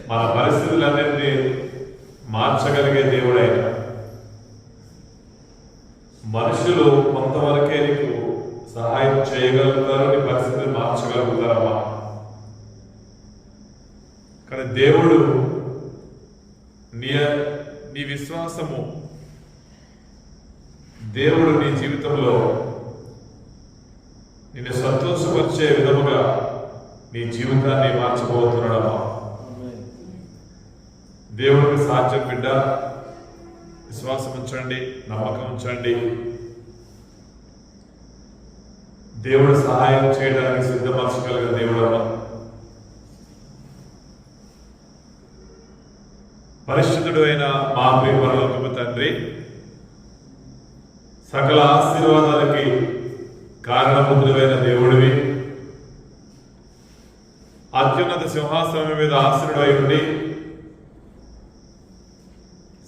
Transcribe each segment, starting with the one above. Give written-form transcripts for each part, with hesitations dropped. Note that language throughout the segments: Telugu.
మన పరిస్థితులన్నింటినీ మార్చగలిగే దేవుడైన మనుషులు కొంతవరకే నీకు సహాయం చేయగలుగుతారు, నీ పరిస్థితిని మార్చగలుగుతారమ్మా. కానీ దేవుడు నీ విశ్వాసము, దేవుడు నీ జీవితంలో నిన్ను సంతోషపరిచే విధముగా నీ జీవితాన్ని మార్చబోతున్నాడమ్మా. దేవుడికి సాధ్యం బిడ్డ. విశ్వాసం ఉంచండి, నమ్మకం ఉంచండి. దేవుడు సహాయం చేయడానికి సిద్ధపరచగలిగిన దేవుడమ్మా. పరిశుద్ధుడు అయిన మా ప్రియ పరలోకపు తండ్రి, సకల ఆశీర్వాదాలకి కారణభూతుడైన దేవుడివి, అత్యున్నత సింహాసనం మీద ఆసీనుడై ఉండి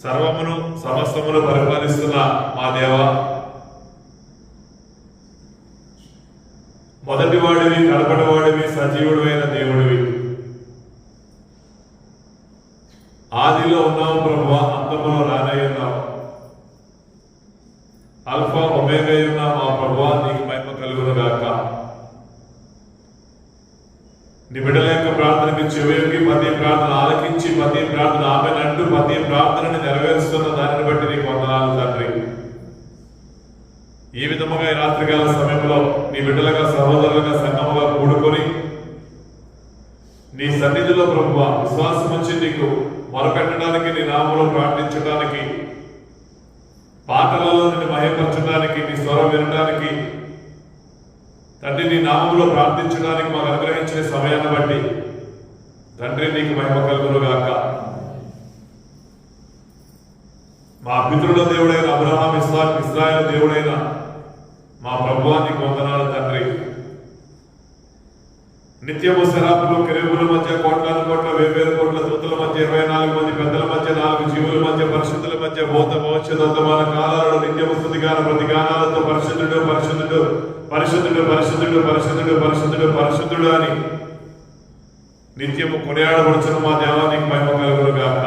సర్వమును సమస్తమును పరిపాలిస్తున్న మా దేవ, మొదటివాడివి, కడపటివాడివి, సజీవుడివైన దేవుడివి, ఆదిలో ఉన్నావు ప్రభువా, అంతములో రానై ఉన్నావు, ఆల్ఫా ఒమేగా ఉన్నావు మా ప్రభువా. నీకు మహిమ కలుగును గాక. నీ బిడ్డల యొక్క ప్రార్థనకి చెవికి ప్రతి ప్రార్థన ఆలకించి ప్రతి ప్రార్థన ఆమెనంటూ ప్రతి ప్రార్థనని నెరవేరుస్తున్న దానిని బట్టి నీకు వందనాలు తండ్రి. ఈ విధముగా ఈ రాత్రికాల సమయంలో నీ బిడ్డలుగా సహోదరులుగా సంఘముగా కూడుకొని నీ సన్నిధిలో ప్రభువా విశ్వాసం వచ్చి నీకు మొరపెట్టడానికి, నీ నామములో ప్రార్థించడానికి, పాటలలో నిన్ను మహిమపరచడానికి, నీ స్వరం వినడానికి తండ్రి, నీ నామములో ప్రార్థించడానికి మాకు అనుగ్రహించిన సమయాన్ని బట్టి తండ్రి నీకు మహిమ కలుగును గాక. మా పితరుల దేవుడైన అబ్రహాం, ఇస్సాకు, ఇశ్రాయేలు దేవుడైన మా ప్రభువా నీకు వందనాలు తండ్రి. నిత్యము శరాపులు, కెరూబుల మధ్య కోట్లాను కోట్ల, వేవేరు కోట్ల దూతల మధ్య 24 మంది పెద్దల మధ్య 4 జీవుల మధ్య పరిశుద్ధుల మధ్య భూత భవిష్యత్ వర్తమాన కాలాలలో నిత్యము స్తుతిగాన ప్రతిగానాలతో పరిశుద్ధుడు పరిశుద్ధుడు పరిశుద్ధుడు పరిశుద్ధుడు పరిశుద్ధుడు పరిశుద్ధుడు పరిశుద్ధుడు అని నిత్యము కొనియాడబడుచున్న మా దేవానికి మహిమ కలుగును గాక.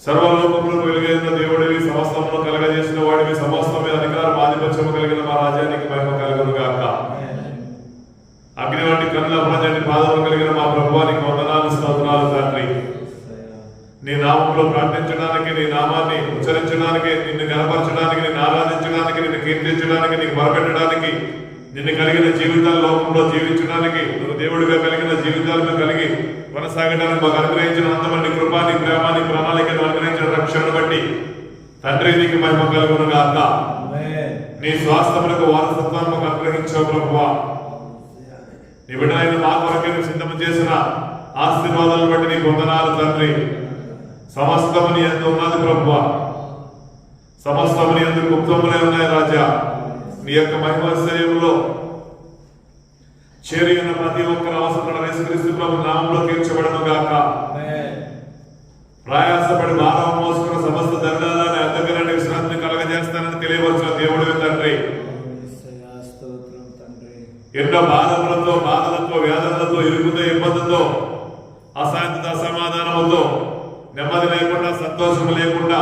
సర్వలోకములు వెలుగైన దేవుడివి, సమస్తమును కలగజేసిన వాడివి, సమస్తం మీద అధికారం ఆధిపత్యము కలిగిన మా రాజ్యానికి మహిమ కలుగును గాక. అగ్ని వంటి కన్నుల ప్రజంటి పాదములు కలిగిన మా ప్రభువానికి వందనాలు, స్తోత్రాలు తండ్రి. నీ నామంలో ప్రార్థించడానికి, నీ నామాన్ని ఉచ్చరించడానికి, నిన్ను కనపరచడానికి, నిన్ను ఆరాధించడానికి, నిన్ను కీర్తించడానికి, నీకు మొరపెట్టడానికి, నిన్ను కలిగిన జీవితాల లోకంలో జీవించడానికి, నువ్వు దేవుడిగా కలిగిన జీవితాలను కలిగి కొనసాగడానికి మాకు అనుగ్రహించిన అందమైన కృప, నీ ప్రేమ, నీ ప్రణాళికను అనుగ్రహించిన రక్షణను బట్టి తండ్రి నీకు మహిమ కలుగును గాక. నీ స్వాస్థ్యములకు వారసత్వాన్ని మాకు అనుగ్రహించావు ప్రభువా. నీ బిడ్డలైన మా కొరకే నువ్వు సిద్ధం చేసిన ఆశీర్వాదాలను బట్టి నీకు వందనాలు తండ్రి. సమస్తము నీ యందు ఉన్నది ప్రభువా, సమస్తము నీ యందు గుప్తములే ఉన్నాయి రాజా. నీ యొక్క మహిమైశ్వర్యంలో చేరి ఉన్న ప్రతి ఒక్కరి అవసరం యేసుక్రీస్తు ప్రభు నామంలో తీర్చబడను గాక. ప్రయాసపడి భారం మోసుకున్న సమస్త దండాలని అందగలని విశ్రాంతిని కలగజేస్తానని తెలియవలసిన దేవుడివి తండ్రి. ఎన్నో బాధలతో వ్యాధులతో ఇరుగుతో ఇబ్బందులతో అశాంతితో అసమాధానముతో నెమ్మది లేకుండా సంతోషం లేకుండా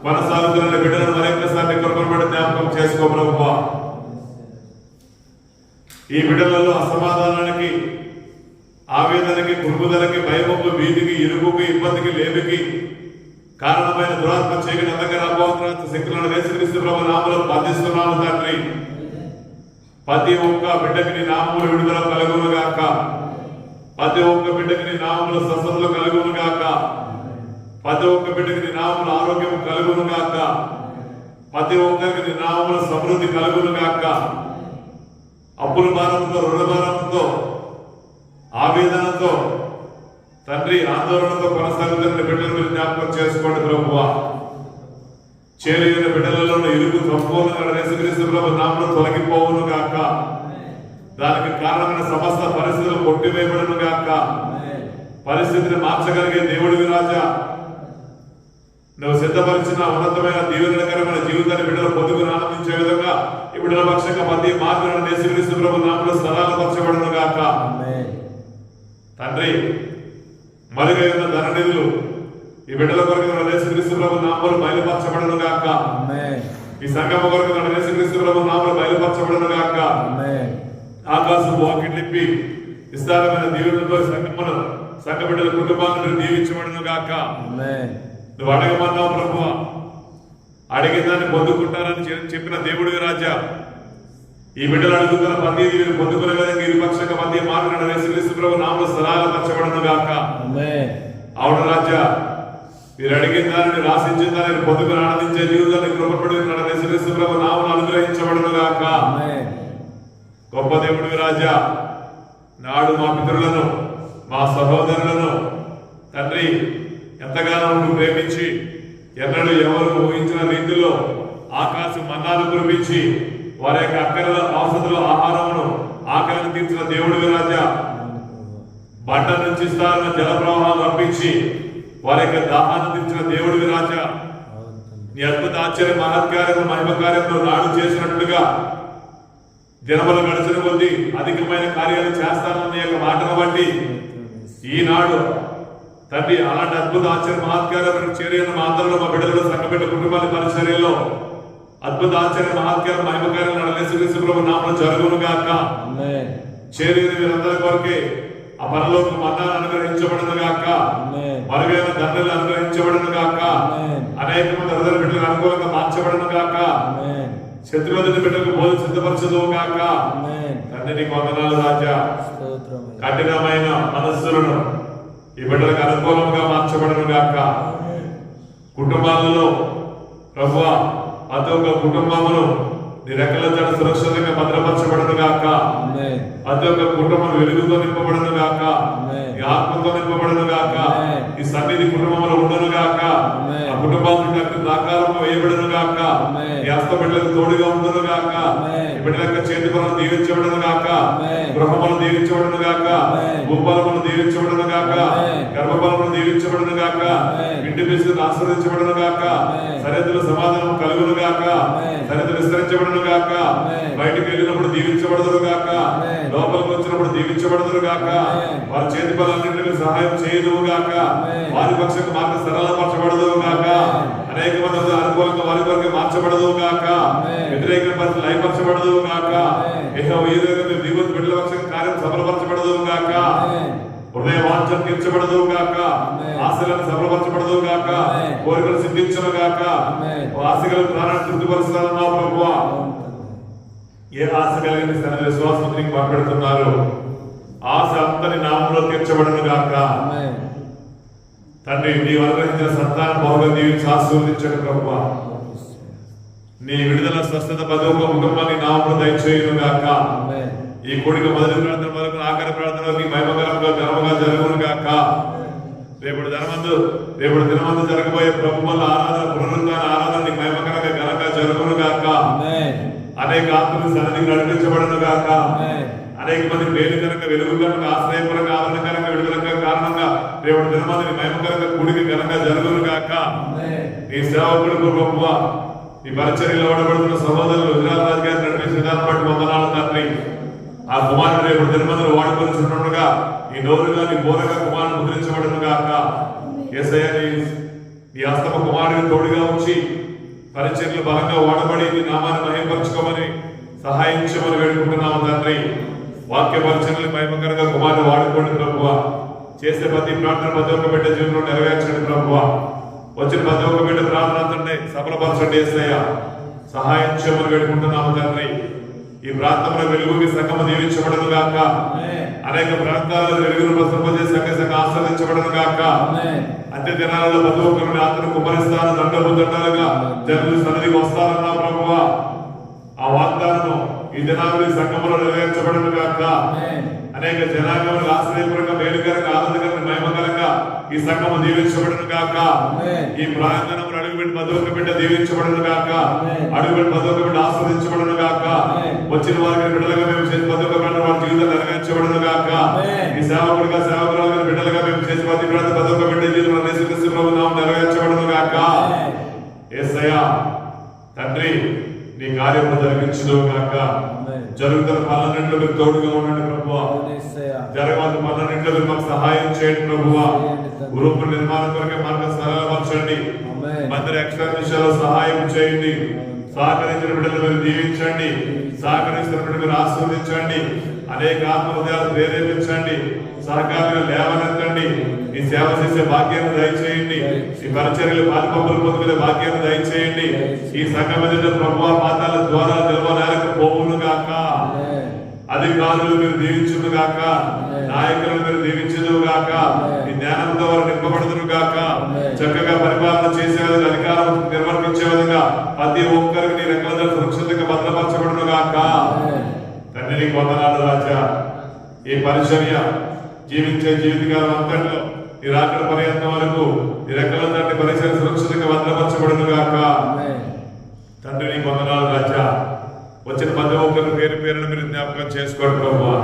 కొనసాగుతున్న బిడ్డలను మరొకసారి కొరకొరబడి జ్ఞాపకం చేసుకో ప్రభువా. ఈ బిడ్డలలో అసమాధానానికి, ఆవేదనకి, కురుపుదలకి, భయముకు, భీతికి, ఇరుగుకి, ఇబ్బందికి, లేమికి కారణమైన దురాత్మ చీకటి అంతగా రాబోతున్న శక్తులను యేసుక్రీస్తు ప్రభు నామములో బంధిస్తున్నాము తండ్రి. ప్రతి ఒక్క బిడ్డకి నీ నామములో విడుదల కలుగును గాక. ప్రతి ఒక్క బిడ్డకి నీ నామములో స్వస్థతలు కలుగును గాక. ప్రతి ఒక్క బిడ్డకి నీ నామములో ఆరోగ్యం కలుగును గాక. ప్రతి ఒక్కరికి నీ నామములో సమృద్ధి కలుగును గాక. అప్పుల భారంతో, రుణ భారంతో, ఆవేదనతో తండ్రి ఆందోళనతో కొనసాగుతున్న బిడ్డల మీరు జ్ఞాపకం చేసుకోండి ప్రభువా. చేరిన బిడ్డలలో ఇరుగు సంపూర్ణంగా యేసుక్రీస్తు ప్రభు నామములో తొలగిపోవును గాక. దానికి కారణమైన సమస్త పరిస్థితులు కొట్టివేయబడును గాక. పరిస్థితిని మార్చగలిగే దేవుడివి రాజా. నువ్వు సిద్ధపరిచిన ఉన్నతమైన దీవెనకరమైన జీవితాన్ని బిడ్డలు పొందుకుని ఆనందించే విధంగా ఈ బిడ్డల పక్షంగా ప్రతి మార్గాలను యేసుక్రీస్తు ప్రభు నామములో సరళపరచబడును గాక. తండ్రి మరుగైన ధన నిధులు ఈ బిడ్డల కొరకు యేసుక్రీస్తు ప్రభు నామములో బయలుపరచబడును గాక. ఈ సంఘం కొరకు యేసుక్రీస్తు ప్రభు నామములో బయలుపరచబడును గాక. ఆకాశం వాకిట్లిప్పి విస్తారమైన దీవెనలతో సంఘ బిడ్డల కుటుంబాలను దీవించబడును గాక. నువ్వు అడగమన్నావు ప్రభువా, అడిగిన దాన్ని పొందుకుంటారని చెప్పిన దేవుడివి రాజా. ఈ బిడ్డలు అడుగుతున్న ప్రతి వీరు పొందుకునే విధంగా ఇరుపక్షంగా మధ్య మాట్లాడిన యేసుక్రీస్తు ప్రభు నామములో సరళపరచబడును గాక. అవును రాజా, మీరు అడిగిన దానిని రాసించిన దానిని పొందుకుని ఆనందించే జీవితాన్ని కృపపడి యేసుక్రీస్తు ప్రభు నామములో అనుగ్రహించబడును గాక. గొప్ప దేవుడివి రాజా, నాడు మా పితరులను మా సహోదరులను తండ్రి ఎంతగానో నువ్వు ప్రేమించి ఎన్నడూ ఎవరు ఊహించిన రీతిలో ఆకాశం మన్నాను కురిపించి వారి యొక్క అక్కల అవసరాల ఆహారమును ఆకలిని తీర్చిన దేవుడివి రాజా. బండ నుంచి స్థాన జల ప్రవాహాలు రప్పించి వారి యొక్క దాహాన్ని తీర్చిన దేవుడివి రాజా. నీ అద్భుత ఆశ్చర్య మహత్కార్యము మహిమ కార్యములు నాడు చేసినట్లుగా దినములు గడిచిన కొద్దీ అధికమైన కార్యాలు చేస్తానన్న యొక్క మాటను బట్టి ఈనాడు తండ్రి అలాంటి అద్భుత ఆశ్చర్య మహత్కార్యం చేరిన మా అందరిలో మా బిడ్డలు సంఘ బిడ్డ కుటుంబాల పరిచర్యలో అద్భుత ఆశ్చర్య మహత్కార్యం మహిమకార్యం యేసుక్రీస్తు ప్రభు నామములో జరుగును గాక. చేరిన వీరందరి కొరకే ఆ పరలోక మన్నాను అనుగ్రహించబడును గాక. మరుగైన దండలు అనుగ్రహించబడును గాక. అనేక మంది హృదయ బిడ్డలకు అనుకూలంగా మార్చబడును గాక. శత్రువుల బిడ్డలకు బోధ సిద్ధపరచదు గాక. తండ్రి నీకు వందనాలు రాజా. కఠినమైన మనస్సులను ఈ బిడ్డలకు అనుకూలంగా మార్చబడును గాక. కుటుంబాలలో ప్రభువా ప్రతి ఒక్క కుటుంబమును నీ రెక్కల జడ సురక్షితంగా భద్రపరచబడును గాక. ప్రతి ఒక్క కుటుంబం వెలుగుతో నింపబడును గాక. ఈ ఆత్మతో నింపబడును గాక. ఈ సన్నిధి కుటుంబంలో ఉండును గాక. ఆ కుటుంబాలను ఆకారంలో వేయబడును గాక. ఈ హస్త బిడ్డలకు తోడుగా ఉండును గాక. ఈ బిడ్డల చేతి పనులు దీవించబడును గాక. గృహములు దీవించబడును గాక. భూపాలములు దీవించబడును గాక. గర్భఫలములు దీవించబడును గాక. ఇంటి బిడ్డలు ఆశీర్వదించబడును గాక. సరిహద్దుల సమాధానం కలుగును గాక. సరిహద్దులు విస్తరించబడును గాక. బయటికి వెళ్ళినప్పుడు దీవించబడదురు గాక. లోపలికి వచ్చినప్పుడు దీవించబడదురు గాక. వారి చేతి పనులన్నింటినీ సహాయం చేయదువు గాక. వారి పక్షంగా మార్గం సరళపరచబడదువు గాక. అనేక మంది అనుకూలంగా వారి వరకు మార్చబడదువు గాక. వ్యతిరేక పరిస్థితులు లయపరచబడదువు గాక. దిగువ బిడ్డల పక్షంగా కార్యం సఫలపరచబడదువు గాక. హృదయ వాంఛన తీర్చబడదువు గాక. ఆశలను సఫలపరచబడదువు గాక. కోరికలు సిద్ధించను గాక. ఆశలు ప్రాణాన్ని తృప్తిపరుస్తానన్నావు ప్రభువా. ఏ ఆశ కలిగిన తన విశ్వాసం మాట్లాడుతున్నారు. ఆశ అంతని నామంలో తీర్చబడను గాక. తండ్రి నీవు అనుగ్రహించిన సంతానం బహుగా దీవించి ఆశీర్వదించండి ప్రభువా. నీ విడుదల స్వస్థత పదవుక ముఖమాన్ని నామంలో దయచేయును గాక. ఈ కోడిక మొదటి ప్రార్థన వరకు ఆఖరి ప్రార్థన మహిమకరంగా ఘనముగా జరుగును గాక. రేపటి దినమందు జరగబోయే ప్రభువుల ఆరాధన పునరుద్ధాన ఆరాధన మహిమకరంగా ఘనంగా జరుగును గాక. అనేక ఆత్మలు సన్నిధికి నడిపించబడును గాక. అనేక మంది మేలుకరంగా వెలుగుకరంగా ఆశ్రయపరంగా ఆదరణకరంగా విడుదల కారణంగా రేపటి దినమందు మహిమకరంగా కూడిక ఘనంగా జరుగును గాక. ఈ సేవకుడు ప్రభువా, ఈ పరిచర్యలో వాడబడుతున్న సహోదరులు విజయరాజు గారిని నడిపించిన విధానం బట్టి వందనాలు తండ్రి. ఆ కుమారుడు రేపు దినమందులు వాడుకొనిచుండగా ఈ నోరుగా నీ బోరగా కుమారుడు ముద్రించబడును గాక. యేసయ్య నీ హస్తమ కుమారుడిని తోడుగా ఉంచి పరిచర్యలు బలంగా వాడబడి నీ నామాన్ని మహిమపరచుకోమని సహాయించమని వేడుకుంటున్నాము తండ్రి. వాక్య పరిచర్యలు మహిమకరంగా కుమారుడు వాడుకోండి ప్రభువా. చేసే ప్రతి ప్రార్థన ప్రతి ఒక్క బిడ్డ జీవితంలో నెరవేర్చండి ప్రభువా. వచ్చిన ప్రతి ఒక్క బిడ్డ ప్రార్థన తండ్రి సఫలపరచండి యేసయ్య. సహాయం చేయమని వేడుకుంటున్నాము తండ్రి. ఈ ప్రాంతంలో వెలుగుకి సంఘము దీవించబడను గాక. అనేక ప్రాంతాలలో వెలుగును ప్రసరింపజేసి సంఘ ఆస్వాదించబడను గాక. అంత్య దినాలలో ప్రతి ఒక్కరిని ఆత్మను కుమ్మరిస్తాను దండపు దండాలుగా జనులు సన్నిధికి వస్తారన్నా ప్రభువా. ఆ వాగ్దానము ఈ దినాలు సంఘములో నెరవేర్చబడను గాక. అనేక జనాంగములకు ఆశ్రయపరంగా మేలుకరంగా ఆనందకరంగా మహిమకరంగా ఈ సంఘము దీవించబడను గాక. ఈ ప్రాంగణములు అడుగుపెట్టి ప్రతి ఒక్క బిడ్డ దీవించబడను గాక. అడుగుపెట్టి ప్రతి ఒక్క బిడ్డ ఆస్వాదించబడను గాక. వచ్చిన వారికి బిడ్డలుగా మేము చేసి ప్రతి ఒక్క బిడ్డ వారి జీవితం నెరవేర్చబడను గాక. ఈ సేవకుడిగా సేవకురాలుగా బిడ్డలుగా మేము చేసి ప్రతి ఒక్క బిడ్డ జీవితంలో యేసుక్రీస్తు ప్రభువు నామమున నెరవేర్చబడను గాక. యేసయ్య తండ్రి నీ కార్యము జరిగించును గాక. జరుగుతున్న పనులన్నింటిలో మీరు తోడుగా ఉండండి ప్రభువా. జరగవలసిన పనులన్నింటిలో మాకు సహాయం చేయండి ప్రభువా. గ్రూప్ నిర్మాణం కొరకే మార్గం సరళపరచండి. మందిర ఎక్స్ట్రా విషయాల్లో సహాయం చేయండి. సహకరించిన బిడ్డలు మీరు దీవించండి. సహకరించిన బిడ్డలు మీరు ఆశీర్వదించండి. అనేక ఆత్మ హృదయాలు ప్రేరేపించండి. సహకారంగా లేవనెత్తండి. ఈ సేవ చేసే భాగ్యాన్ని దయచేయండి. ఈ పరిచర్యలు పాల్పంపులు పొందుకునే భాగ్యాన్ని దయచేయండి. ఈ సంఘం మీద ప్రభువా పాతాల ద్వారా నిలవడానికి పోవును గాక. అధికారులు మీరు దీవించును గాక. నాయకులను మీరు దీవించును గాక. ఈ జ్ఞానంతో వారు నింపబడుతును గాక. చక్కగా పరిపాలన చేసే విధంగా అధికారం నిర్వర్తించే విధంగా ప్రతి ఒక్కరికి నీ రెక్కల సురక్షితంగా భద్రపరచబడును గాక. తండ్రి నీకు వందనాలు రాజా. ఈ పరిచర్య జీవించే జీవితకాలం అంతట్లో ఈ రాకడ పర్యంతం వరకు ఈ రెక్కల తండ్రి పరిచర్య సురక్షితంగా భద్రపరచబడును గాక. తండ్రి నీకు వందనాలు రాజా. వచ్చిన ప్రతి ఒక్కరి పేరు పేరును మీరు జ్ఞాపకం చేసుకోండి ప్రభువా.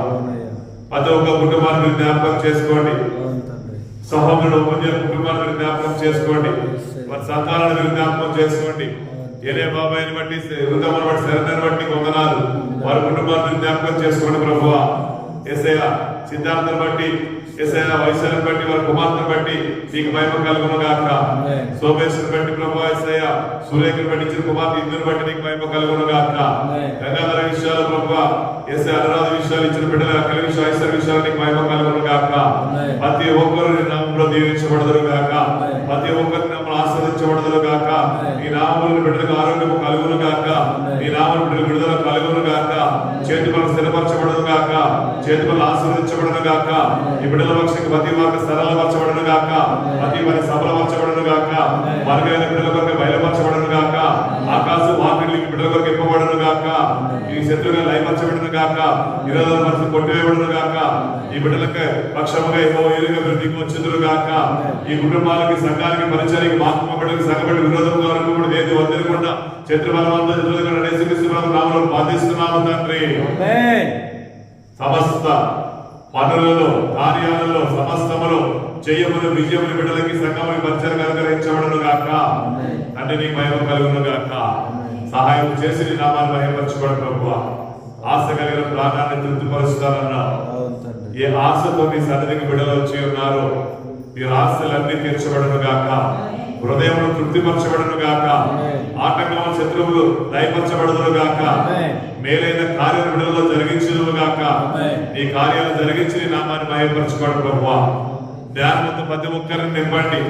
ప్రతి ఒక్క కుటుంబాన్ని మీరు జ్ఞాపకం చేసుకోండి. సహోదరుడు కుటుంబాన్ని మీరు జ్ఞాపకం చేసుకోండి. వారి సంతానాన్ని మీరు జ్ఞాపకం చేసుకోండి. ఏలే బాబాయిని బట్టి వృద్ధమ్మని బట్టి శరణాన్ని బట్టి వందనాలు. వారి కుటుంబాన్ని జ్ఞాపకం చేసుకోండి ప్రభువా. యేసయ్య సిద్ధాంతం బట్టి యేసయ్య వైశాల్యం బట్టి వారి కుమార్తెను బట్టి నీకు మహిమ కలుగును గాక. సోమేశ్వరుని బట్టి ప్రభువా యేసయ్య సూర్యకుని బట్టి ఇచ్చిన కుమార్తె ఇందుని బట్టి నీకు మహిమ కలుగును గాక. గంగాధర విషయాలు ప్రభువా యేసయ్య అనురాధ విషయాలు ఇచ్చిన బిడ్డల అక్కల విషయాలు ఐశ్వర్య విషయాలు నీకు మహిమ కలుగును గాక. ప్రతి ఒక్కరు నీ నామంలో దీవించబడదురు గాక. ప్రతి ఒక్కరిని నామములో ఆశీర్వదించబడదురు గాక. నీ నామములో బిడ్డలకు ఆరోగ్యం కలుగును గాక. నీ నామములో బిడ్డలకు విడుదల కలుగును గాక. చేతి పనులు స్థిరపరచబడను గాక. చేతి పనులు ఆశీర్వదించబడను గాక. ఈ బిడ్డల పక్షంగా ప్రతి మార్గం సరళపరచబడను గాక. ప్రతి పని సఫలపరచబడను గాక. మార్గైన బిడ్డల కొరకు బయలుపరచబడను గాక. ఆకాశం వాకిలికి బిడ్డల కొరకు ఇవ్వబడను గాక. ఈ శత్రువుగా లయపరచబడను గాక. విరోధ మనసు కొట్టివేయబడను గాక. ఈ బిడ్డలకు పక్షముగా ఎరుగా వృద్ధికి వచ్చుదురు గాక. ఈ కుటుంబాలకి సంఘానికి పరిచయానికి మాత్మ బిడ్డలకు సంఘబడి విరోధంగా అనుకోబడి ఏది వద్దనకుండా శత్రు బలవంతో నామములో బాధిస్తున్నాము తండ్రి. సమస్త పనులలో కార్యాలలో సమస్తములో జయములు విజయములు బిడ్డలకి సంఘములు పరిచయం అనుగ్రహించబడను గాక. తండ్రి నీకు మహిమ కలుగును గాక. సహాయం చేసి నీ నామాన్ని మహిమపరచుకోండి ప్రభువా. ఆశ కలిగిన ప్రాణాన్ని తృప్తిపరుస్తానన్నావు. ఏ ఆశతో మీ సన్నిధికి బిడ్డలు వచ్చి ఉన్నారో మీరు ఆశలన్నీ తీర్చబడను గాక. హృదయంలో తృప్తిపరచబడను గాక. ఆటంకమైన శత్రువులు దయపరచబడదును గాక. మేలైన కార్యాలు బిడ్డలలో జరిగించును గాక. ఈ కార్యాలు జరిగించి నీ నామాన్ని మహిమపరచుకోండి ప్రభువా. జ్ఞానంతో ప్రతి ఒక్కరిని నింపండి.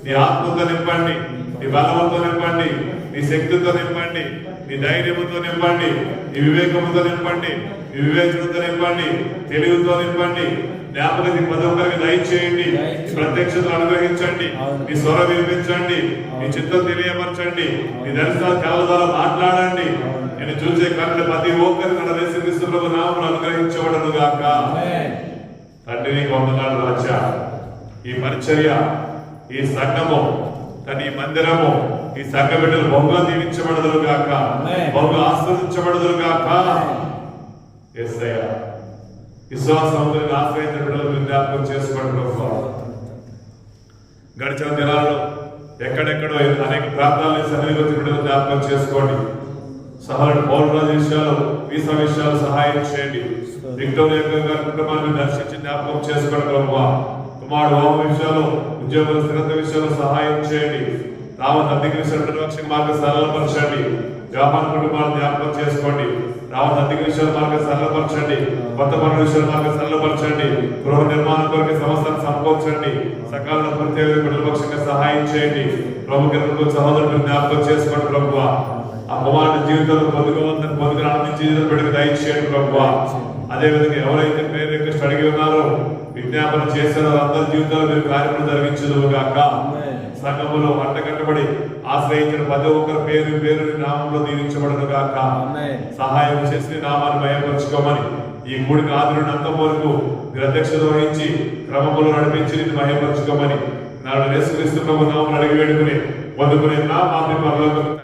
నీ ఆత్మతో నింపండి. నీ బలవంతో నింపండి. నీ శక్తితో నింపండి. నీ ధైర్యముతో నింపండి. నీ వివేకముతో నింపండి. నీ వివేచనతో నింపండి. తెలివితో నింపండి. జ్ఞాపకం ప్రతి ఒక్కరికి దయచేయండి. ప్రత్యక్షతను అనుగ్రహించండి. నీ స్వరం వినిపించండి. నీ చిత్తం తెలియపరచండి. నీ దర్శనాలు కళల ద్వారా మాట్లాడండి. నేను చూసే కళ్ళు ప్రతి ఒక్కరికి మన యేసుక్రీస్తు ప్రభు నామములో అనుగ్రహించబడను గాక. తండ్రి నీకు వందనాలు రాజా. ఈ పరిచర్య, ఈ సంఘము, తన ఈ మందిరము, ఈ సంఘ బిడ్డలు బహుగా దీవించబడదురు గాక. బహుగా ఆస్వాదించబడదురు గాక. యేసయ్య విశ్వాసములను ఆశ్రయించిన బిడ్డలను జ్ఞాపకం చేసుకోండి ప్రభువా. గడిచిన దినాల్లో ఎక్కడెక్కడో అనేక ప్రాంతాలను సన్నిధికి వచ్చి బిడ్డలు జ్ఞాపకం చేసుకోండి. సహాయం పౌరుల విషయాలు వీసా విషయాలు సహాయం చేయండి. విక్టోరియా గారి కుటుంబాన్ని దర్శించి జ్ఞాపకం చేసుకోండి ప్రభువా. కుమారుడు హోమ విషయాలు, ఉద్యోగుల స్థిరత విషయాలు సహాయం చేయండి. రావణ అధికరించిన మార్గం సరళపరచండి. వ్యాపార కుటుంబాలను జ్ఞాపకం చేసుకోండి. రావణ అధికరించిన మార్గం సరళపరచండి. కొత్త పనుల విషయాల మార్గం సరళపరచండి. గృహ నిర్మాణం కొరకు సంస్థను సమకూర్చండి. సకాలంలో ప్రత్యేక బిడ్డల పక్షంగా సహాయం చేయండి. ప్రభు సహోదరులు జ్ఞాపకం చేసుకోండి ప్రభువా. ఆ కుమారుడి జీవితంలో పొందుకు ఆనందించి బిడ్డకు దయచేయండి ప్రభువా. అదేవిధంగా ఎవరైతే పేరు రిక్వెస్ట్ అడిగి ఉన్నారో విజ్ఞాపన చేశారో అందరి జీవితాల్లో మీరు కార్యక్రమం జరిగించదు గాక. సంఘములో అంటగట్టబడి ఆశ్రయించిన ప్రతి ఒక్కరి పేరు పేరు నామంలో దీవించబడను గాక. సహాయం చేసి నామాన్ని మహిమపరచుకోమని ఈ కూడికి ఆదిలోని అంతం వరకు మీరు అధ్యక్షత వహించి క్రమంలో నడిపించి మహిమపరచుకోమని నాడు యేసుక్రీస్తు ప్రభు నామమున అడిగి వేడుకుని పొందుకునే నా మాతృ